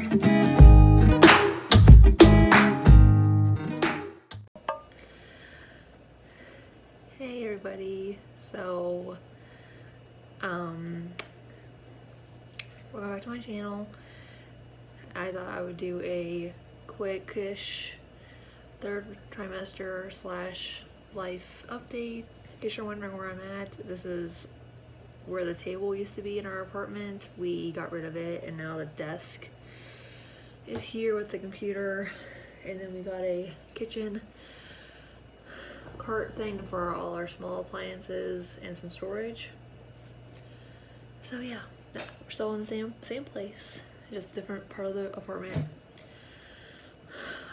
Hey everybody, so welcome back to my channel. I thought I would do a quick-ish third trimester/life update. In case you're wondering where I'm at, this is where the table used to be in our apartment. We got rid of it and now the desk is here with the computer, and then we got a kitchen cart thing for all our small appliances and some storage. So yeah, we're still in the same place, just different part of the apartment.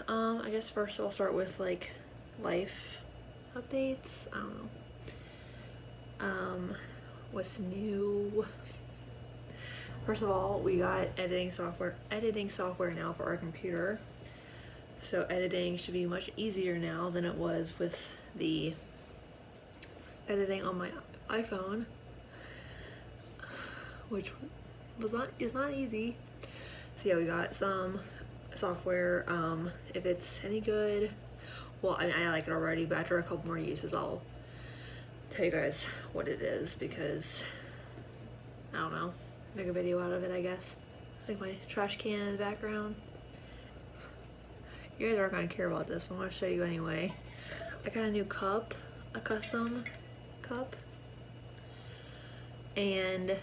I guess first I'll start with like life updates. I don't know. What's new? First of all, we got editing software now for our computer. So editing should be much easier now than it was with the editing on my iPhone, which is not easy. So yeah, we got some software. If it's any good, well, I like it already, but after a couple more uses, I'll tell you guys what it is, because I don't know, make a video out of it, I guess. Like my trash can in the background. You guys aren't gonna care about this, but I'm gonna show you anyway. I got a new cup, a custom cup, and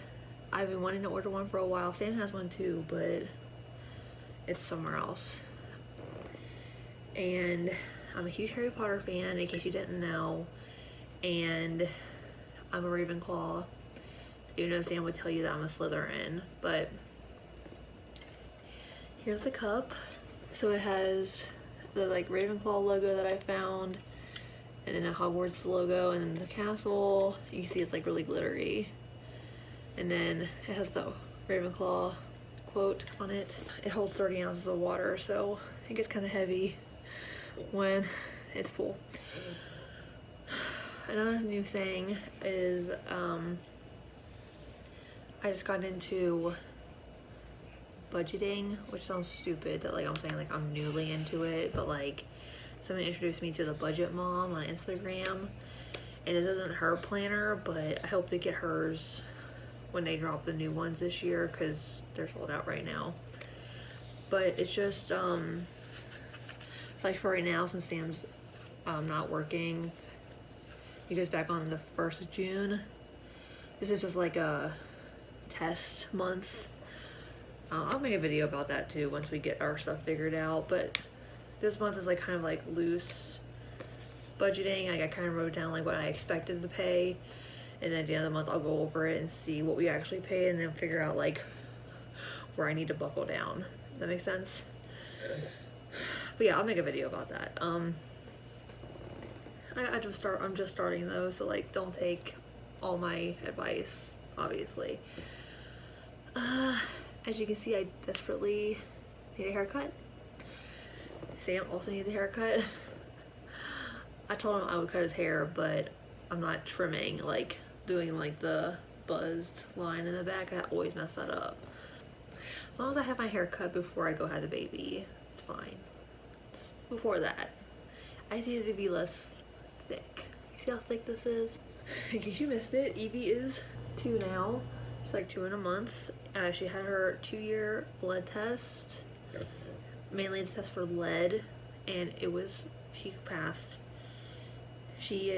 I've been wanting to order one for a while. Sam has one too, but it's somewhere else. And I'm a huge Harry Potter fan, in case you didn't know, and I'm a Ravenclaw, even though Sam would tell you that I'm a Slytherin. But here's the cup. So it has the like Ravenclaw logo that I found, and then a Hogwarts logo, and then the castle. You can see it's like really glittery. And then it has the Ravenclaw quote on it. It holds 30 ounces of water, so it gets kind of heavy when it's full. Another new thing is I just got into budgeting, which sounds stupid that like I'm saying like I'm newly into it, but like someone introduced me to the Budget Mom on Instagram, and this isn't her planner, but I hope to get hers when they drop the new ones this year, because they're sold out right now. But it's just like for right now, since Sam's not working, he goes back on the 1st of June. This is just like a test month. I'll make a video about that too once we get our stuff figured out, but this month is like kind of like loose budgeting. Like I kind of wrote down like what I expected to pay, and then at the end of the month I'll go over it and see what we actually pay, and then figure out like where I need to buckle down. Does that make sense? But yeah, I'll make a video about that. I'm just starting though, so like don't take all my advice, obviously. As you can see, I desperately need a haircut. Sam also needs a haircut. I told him I would cut his hair, but I'm not trimming, like doing like the buzzed line in the back. I always mess that up. As long as I have my hair cut before I go have the baby, it's fine. Just before that, I just need it to be less thick. You see how thick this is? In case you missed it, Evie is 2 now. She's like 2 in a month. She had her 2-year lead test, mainly the test for lead, and she passed. She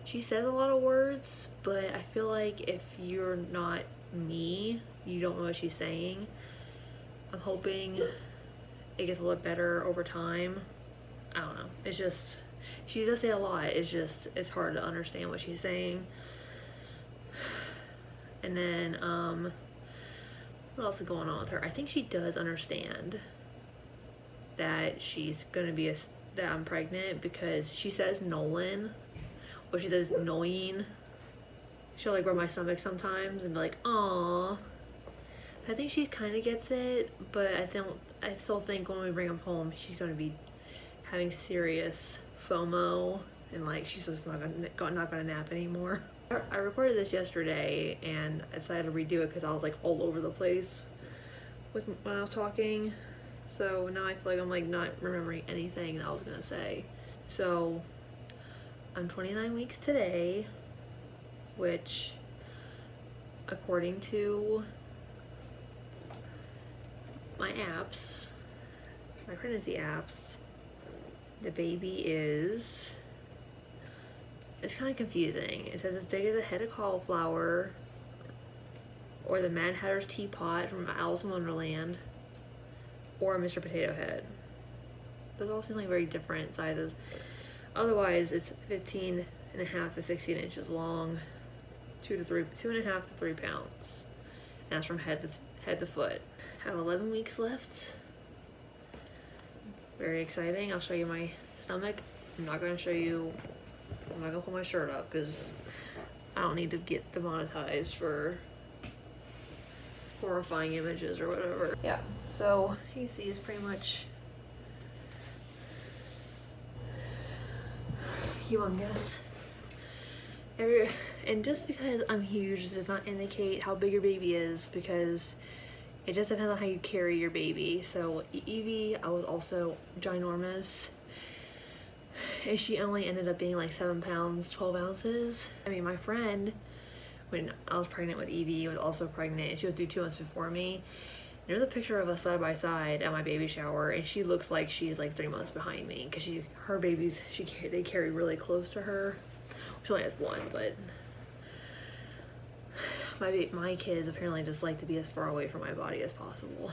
says a lot of words, but I feel like if you're not me, you don't know what she's saying. I'm hoping it gets a little better over time. I don't know. It's just, she does say a lot. It's hard to understand what she's saying. And then, what else is going on with her? I think she does understand that she's gonna be that I'm pregnant, because she says Nolan, or she says Noin. She'll like rub my stomach sometimes and be like, "Aww." I think she kind of gets it, but I still think when we bring him home, she's gonna be having serious FOMO, and like she's just not gonna nap anymore. I recorded this yesterday and I decided to redo it because I was like all over the place when I was talking. So now I feel like I'm like not remembering anything I was gonna say. So I'm 29 weeks today, which according to my apps, my pregnancy apps, the baby is, it's kind of confusing. It says as big as a head of cauliflower, or the Mad Hatter's teapot from Alice in Wonderland, or a Mr. Potato Head. Those all seem like very different sizes. Otherwise, it's 15.5 to 16 inches long, 2.5 to 3 pounds. And that's from head to foot. I have 11 weeks left. Very exciting. I'll show you my stomach. I'm not gonna pull my shirt up because I don't need to get demonetized for horrifying images or whatever. Yeah, so you see it's pretty much humongous. And just because I'm huge does not indicate how big your baby is, because it just depends on how you carry your baby. So Evie, I was also ginormous, and she only ended up being like 7 pounds 12 ounces. I mean, my friend, when I was pregnant with Evie, was also pregnant, and she was due 2 months before me. There's a picture of us side by side at my baby shower, and she looks like she's like 3 months behind me, because her babies, they carry really close to her. She only has one, but my kids apparently just like to be as far away from my body as possible.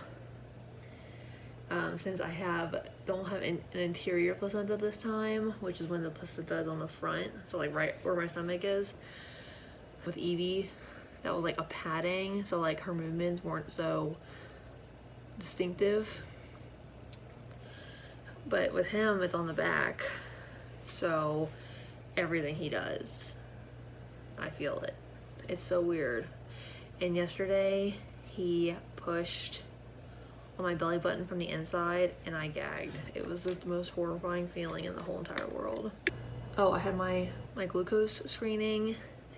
Since I don't have an interior placenta this time, which is when the placenta is on the front, so like right where my stomach is. With Evie, that was like a padding, so like her movements weren't so distinctive. But with him, it's on the back, so everything he does, I feel it. It's so weird. And yesterday, he pushed on my belly button from the inside, and I gagged. It was the most horrifying feeling in the whole entire world. Oh, I had my glucose screening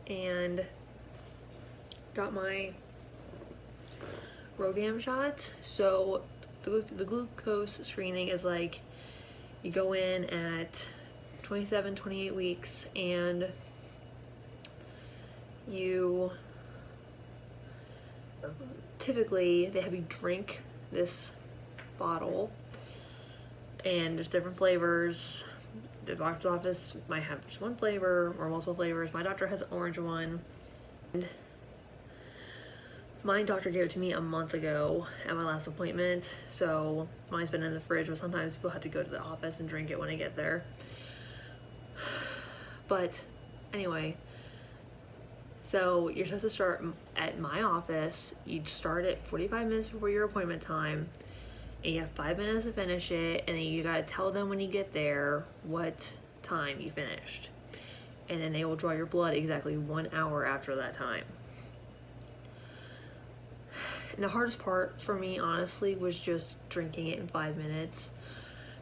and got my Rogam shot. So the glucose screening is like, you go in at 27, 28 weeks, and you typically, they have you drink this bottle, and there's different flavors. The doctor's office might have just one flavor or multiple flavors. My doctor has an orange one, and my doctor gave it to me a month ago at my last appointment, so mine's been in the fridge, but sometimes people have to go to the office and drink it when I get there. But anyway, so you're supposed to start at my office. You start at 45 minutes before your appointment time, and you have 5 minutes to finish it, and then you gotta tell them when you get there what time you finished. And then they will draw your blood exactly 1 hour after that time. And the hardest part for me, honestly, was just drinking it in 5 minutes,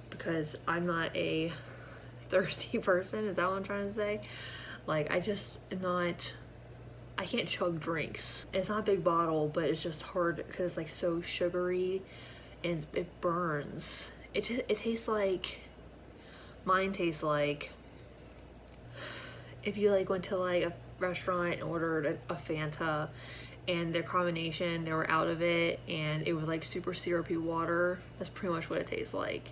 because I'm not a thirsty person. Is that what I'm trying to say? Like, I just am not, I can't chug drinks. It's not a big bottle, but it's just hard because it's like so sugary and it burns. It tastes like, mine tastes like if you like went to like a restaurant and ordered a Fanta, and their combination, they were out of it, and it was like super syrupy water. That's pretty much what it tastes like.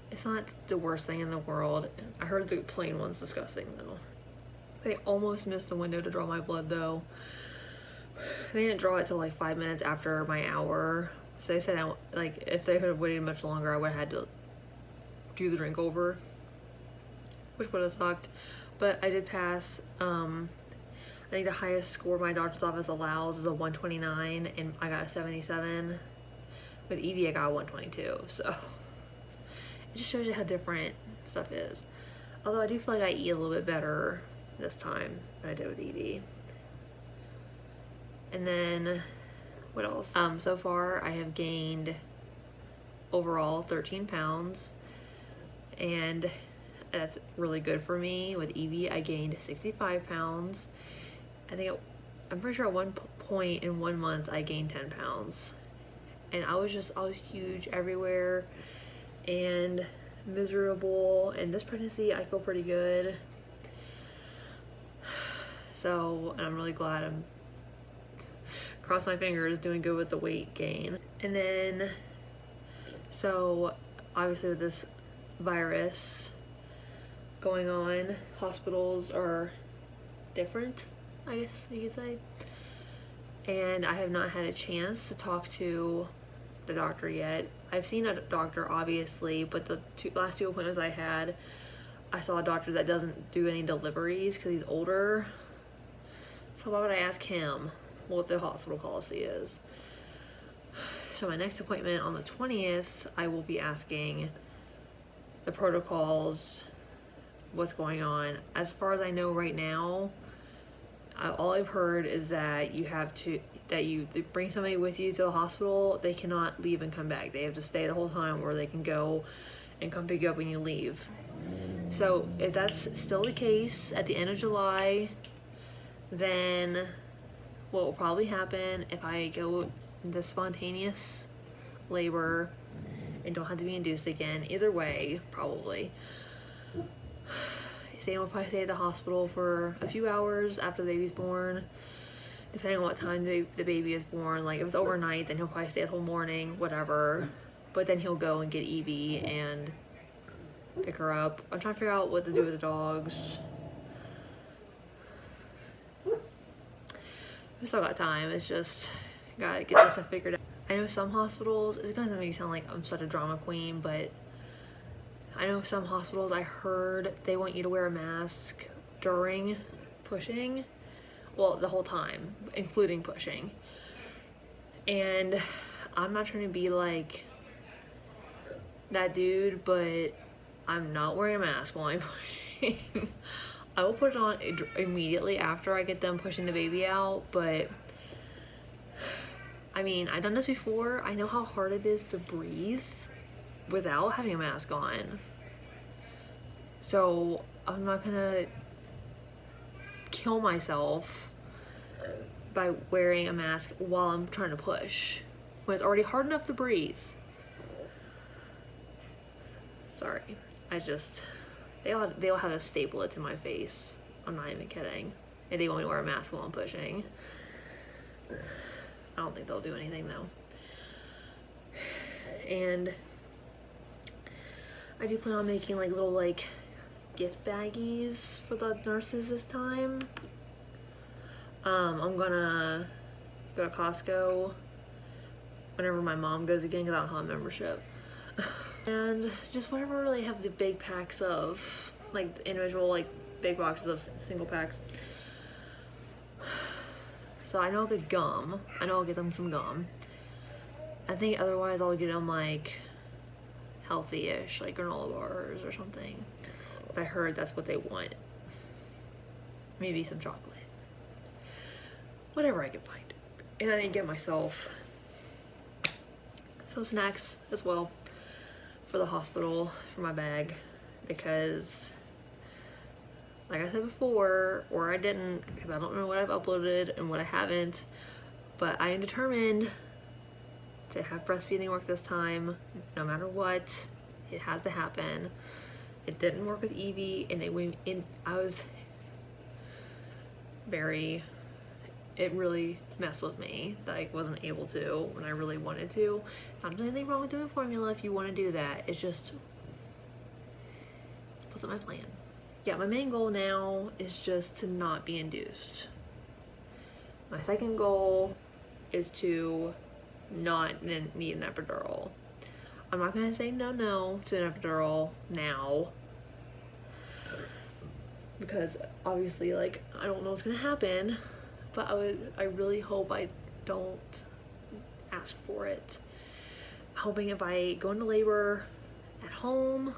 It's not the worst thing in the world. I heard the plain one's disgusting though. They almost missed the window to draw my blood though. They didn't draw it till like 5 minutes after my hour. So they said, like, if they could have waited much longer, I would have had to do the drink over, which would have sucked. But I did pass. I think the highest score my doctor's office allows is a 129, and I got a 77. With Evie, I got a 122, so it just shows you how different stuff is. Although I do feel like I eat a little bit better this time than I did with Evie. And then, what else? So far, I have gained overall 13 pounds, and that's really good for me. With Evie, I gained 65 pounds. I'm pretty sure at one point in 1 month, I gained 10 pounds. and I was huge everywhere and miserable. And this pregnancy, I feel pretty good. So, and I'm really glad. I'm cross my fingers, doing good with the weight gain. And then, so obviously with this virus going on, hospitals are different, I guess you could say. And I have not had a chance to talk to the doctor yet. I've seen a doctor, obviously, but the last two appointments I had, I saw a doctor that doesn't do any deliveries because he's older. So why would I ask him what the hospital policy is? So my next appointment on the 20th, I will be asking the protocols, what's going on. As far as I know right now, all I've heard is that you bring somebody with you to the hospital, they cannot leave and come back. They have to stay the whole time, or they can go and come pick you up when you leave. So if that's still the case at the end of July, then what will probably happen if I go into spontaneous labor and don't have to be induced again, either way, probably, Sam will probably stay at the hospital for a few hours after the baby's born, depending on what time the baby is born. Like if it's overnight, then he'll probably stay the whole morning, whatever, but then he'll go and get Evie and pick her up. I'm trying to figure out what to do with the dogs. We still got time. It's just gotta get this stuff figured out. I know some hospitals, it's gonna make me sound like I'm such a drama queen, but I know some hospitals, I heard they want you to wear a mask during pushing. Well, the whole time, including pushing. And I'm not trying to be like that dude, but I'm not wearing a mask while I'm pushing. I will put it on immediately after I get done pushing the baby out, but I mean, I've done this before. I know how hard it is to breathe without having a mask on. So I'm not gonna kill myself by wearing a mask while I'm trying to push when it's already hard enough to breathe. Sorry, they'll have to staple it to my face. I'm not even kidding. And they want me to wear a mask while I'm pushing. I don't think they'll do anything though. And I do plan on making like little like gift baggies for the nurses this time. I'm gonna go to Costco whenever my mom goes again because I don't have a membership. And just whenever they have the big packs of like the individual like big boxes of single packs. So I know I'll get gum. I know I'll get them some gum. I think otherwise I'll get them like healthy-ish, like granola bars or something. If I heard that's what they want. Maybe some chocolate. Whatever I can find. And I need to get myself some snacks as well for the hospital, for my bag, because like I said before, or I didn't, because I don't know what I've uploaded and what I haven't, but I am determined to have breastfeeding work this time, no matter what. It has to happen. It didn't work with Evie, and I was it really messed with me that I wasn't able to when I really wanted to. Not there's anything wrong with doing formula if you want to do that. It just wasn't my plan. Yeah, my main goal now is just to not be induced. My second goal is to not need an epidural. I'm not gonna say no to an epidural now, because obviously, like, I don't know what's gonna happen, but I really hope I don't ask for it. Hoping if I go into labor at home,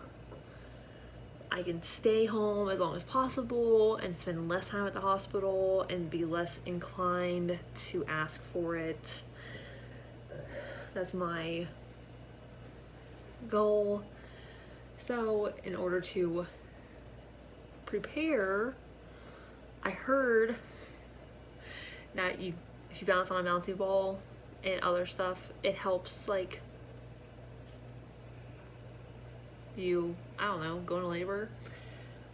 I can stay home as long as possible and spend less time at the hospital and be less inclined to ask for it. That's my goal. So in order to prepare, I heard that if you balance on a balancing ball, and other stuff, it helps like you, I don't know, go into labor.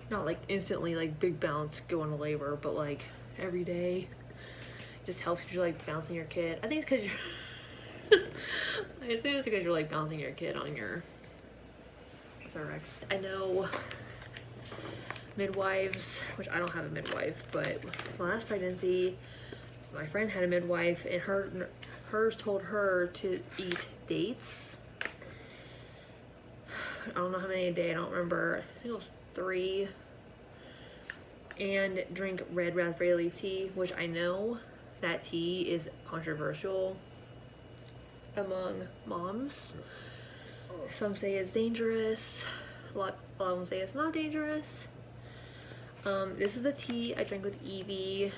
Not like instantly like big bounce go into labor, but like every day just helps because you're like bouncing your kid. I think it's because you're I assume it's because you're like bouncing your kid on your thorax. I know midwives, which I don't have a midwife, but my last pregnancy, my friend had a midwife, and hers told her to eat dates. I don't know how many a day, I don't remember. I think it was 3. And drink red raspberry leaf tea, which I know that tea is controversial among moms. Some say it's dangerous. A lot of them say it's not dangerous. This is the tea I drank with Evie,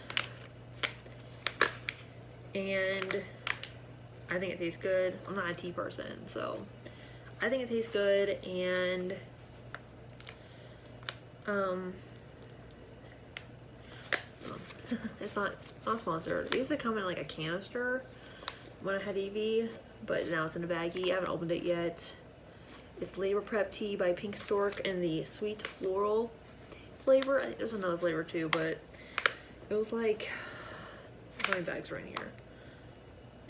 and I think it tastes good. I'm not a tea person, so I think it tastes good, and it's not sponsored. These used to come in like a canister when I had Evie, but now it's in a baggie. I haven't opened it yet. It's Labor Prep Tea by Pink Stork and the sweet floral flavor. I think there's another flavor too, but it was like, how many bags are in here?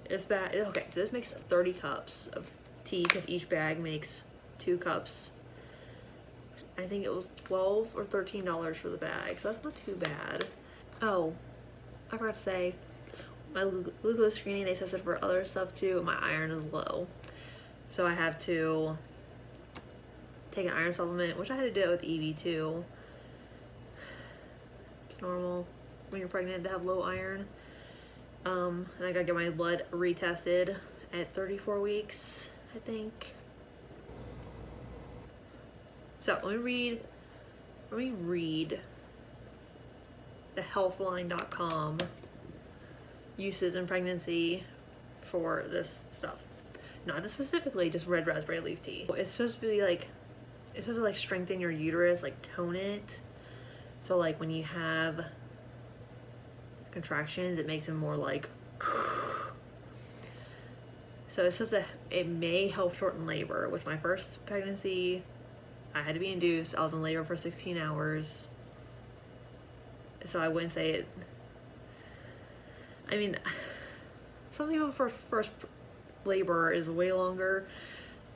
It's bad. Okay, so this makes 30 cups of tea because each bag makes 2 cups. I think it was $12 or $13 for the bag, so that's not too bad. Oh, I forgot to say, my glucose screening, they tested for other stuff too. My iron is low, so I have to take an iron supplement, which I had to do it with Evie too. It's normal when you're pregnant to have low iron. And I gotta get my blood retested at 34 weeks, I think. So let me read the healthline.com uses in pregnancy for this stuff. Not this specifically, just red raspberry leaf tea. It's supposed to be like, it's supposed to like strengthen your uterus, like tone it. So like when you have contractions, it makes them more like, so it's supposed to, it may help shorten labor. With my first pregnancy, I had to be induced. I was in labor for 16 hours. So I wouldn't say it. I mean, some people for first labor is way longer.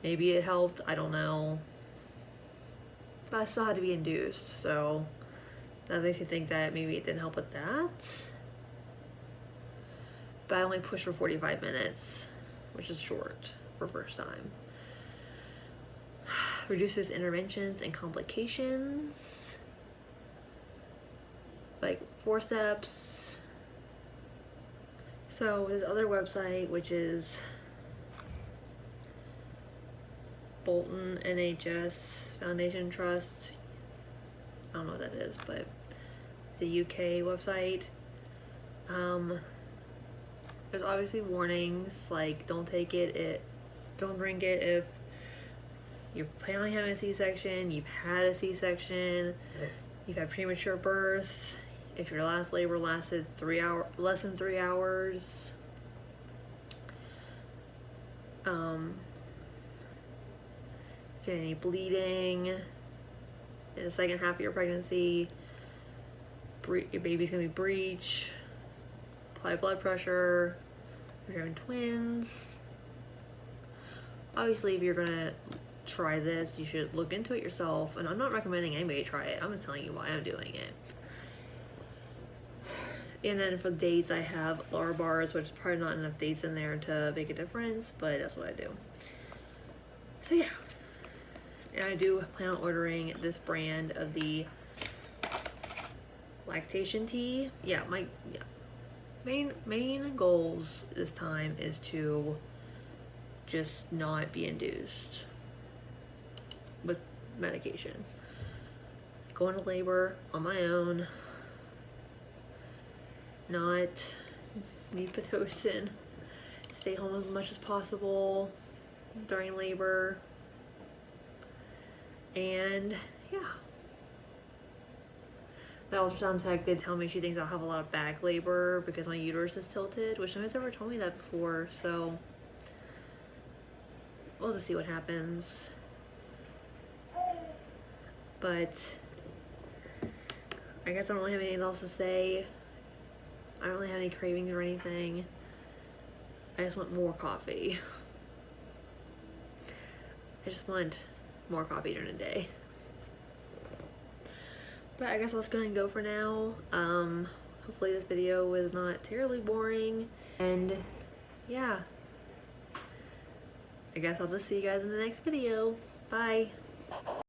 Maybe it helped, I don't know. But I still had to be induced, so that makes me think that maybe it didn't help with that. But I only pushed for 45 minutes, which is short for first time. Reduces interventions and complications, like forceps. So this other website, which is Bolton NHS Foundation Trust, I don't know what that is, but it's a UK website. There's obviously warnings, like don't take it, don't drink it if you're planning on having a C-section, you've had a C-section, you've had premature birth, if your last labor lasted less than 3 hours, if you had any bleeding in the second half of your pregnancy, your baby's gonna be breech, high blood pressure, if you're having twins. Obviously, if you're gonna try this, you should look into it yourself, and I'm not recommending anybody try it. I'm just telling you why I'm doing it. And then for dates, I have lower bars, which is probably not enough dates in there to make a difference, but that's what I do. So yeah, and I do plan on ordering this brand of the lactation tea. Main goals this time is to just not be induced with medication. Go into labor on my own, not need Pitocin, stay home as much as possible during labor, and yeah. the ultrasound tech did tell me she thinks I'll have a lot of back labor because my uterus is tilted, which nobody's ever told me that before, so we'll just see what happens. But I guess I don't really have anything else to say. I don't really have any cravings or anything. I just want more coffee. I just want more coffee during the day. But I guess let's go ahead and go for now. Hopefully this video was not terribly boring. And yeah, I guess I'll just see you guys in the next video. Bye.